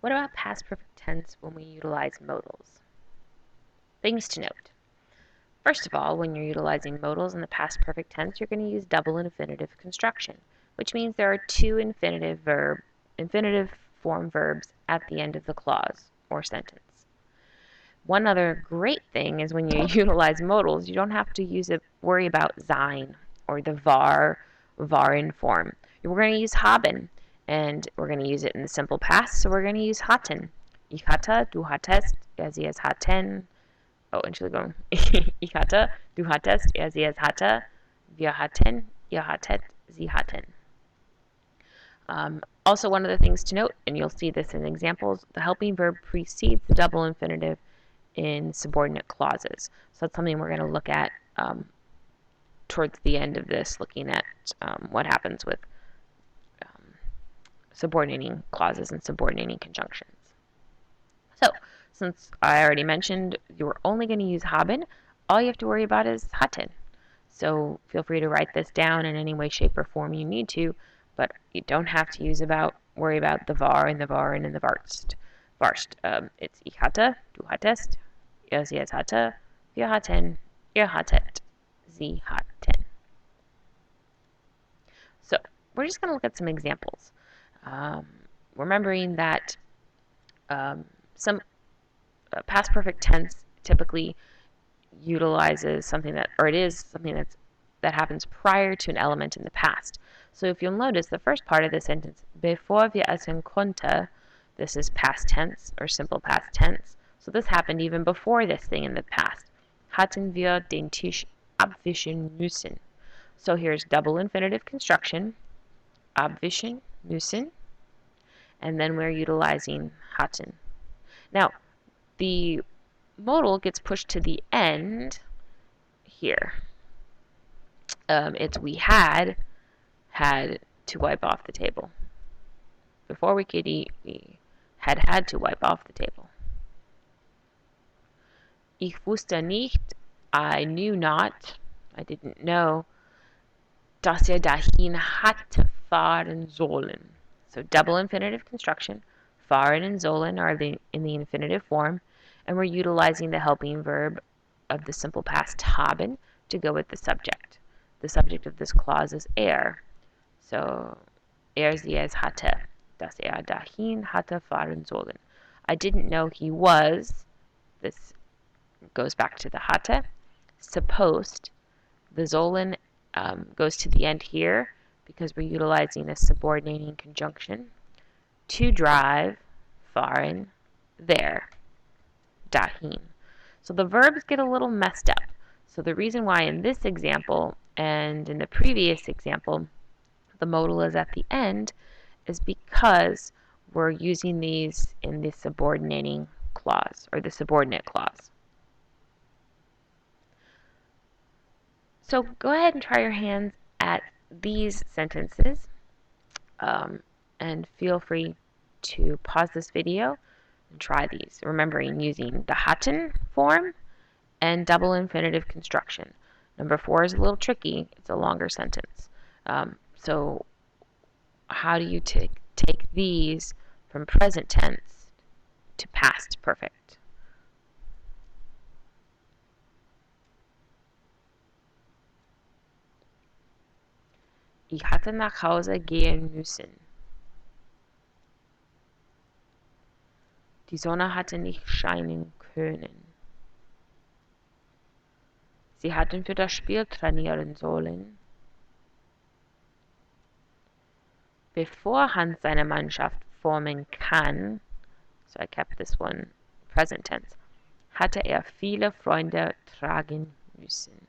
What about past perfect tense when we utilize modals? Things to note. First of all, when you're utilizing modals in the past perfect tense, you're going to use double infinitive construction, which means there are two infinitive form verbs at the end of the clause or sentence. One other great thing is when you utilize modals, you don't have to worry about sein or the waren form. We're going to use haben, and we're going to use it in the simple past, so we're going to use hatten. Ich hatte, du hattest, sie es hatten. Oh, Entschuldigung. Ich hatte, du hattest, sie es hatte, wir hatten, ihr hattet, sie hatten. Also, one of the things to note, and you'll see this in examples, the helping verb precedes the double infinitive in subordinate clauses. So that's something we're going to look at towards the end of this, looking at what happens with subordinating clauses and subordinating conjunctions. So, since I already mentioned you're only going to use haben, all you have to worry about is hatten. So feel free to write this down in any way, shape, or form you need to, but you don't have to worry about the var and the waren and the varst. It's ich hatte, du hattest, sie es hatte, wir hatten, ihr hattet, sie hatten. So we're just going to look at some examples. Remembering that some past perfect tense typically utilizes something that happens prior to an element in the past. So if you'll notice, the first part of the sentence, bevor wir essen konnte, this is past tense or simple past tense. So this happened even before this thing in the past. Hatten wir den Tisch abwischen müssen. So here's double infinitive construction, abwischen müssen, and then we're utilizing hatten. Now, the modal gets pushed to the end here. It's we had to wipe off the table. Before we could eat, we had to wipe off the table. Ich wusste nicht, I knew not, I didn't know, dass dahin hatte fahren sollen. So double infinitive construction, fahren and sollen are in the infinitive form, and we're utilizing the helping verb of the simple past haben to go with the subject. The subject of this clause is So, sie es hatte, dass dahin hatte fahren sollen. I didn't know he was, this goes back to the hatte, supposed. The sollen goes to the end here because we're utilizing a subordinating conjunction. To drive, fahren, there, dahin. So the verbs get a little messed up. So the reason why in this example and in the previous example the modal is at the end is because we're using these in the subordinating clause or the subordinate clause. So go ahead and try your hands at these sentences and feel free to pause this video and try these, remembering using the hatten form and double infinitive construction. Number 4 is a little tricky. It's a longer sentence. So how do you take these from present tense to past perfect? Ich hatte nach Hause gehen müssen. Die Sonne hatte nicht scheinen können. Sie hatten für das Spiel trainieren sollen. Bevor Hans seine Mannschaft formen kann, so I kept this one present tense, hatte viele Freunde tragen müssen.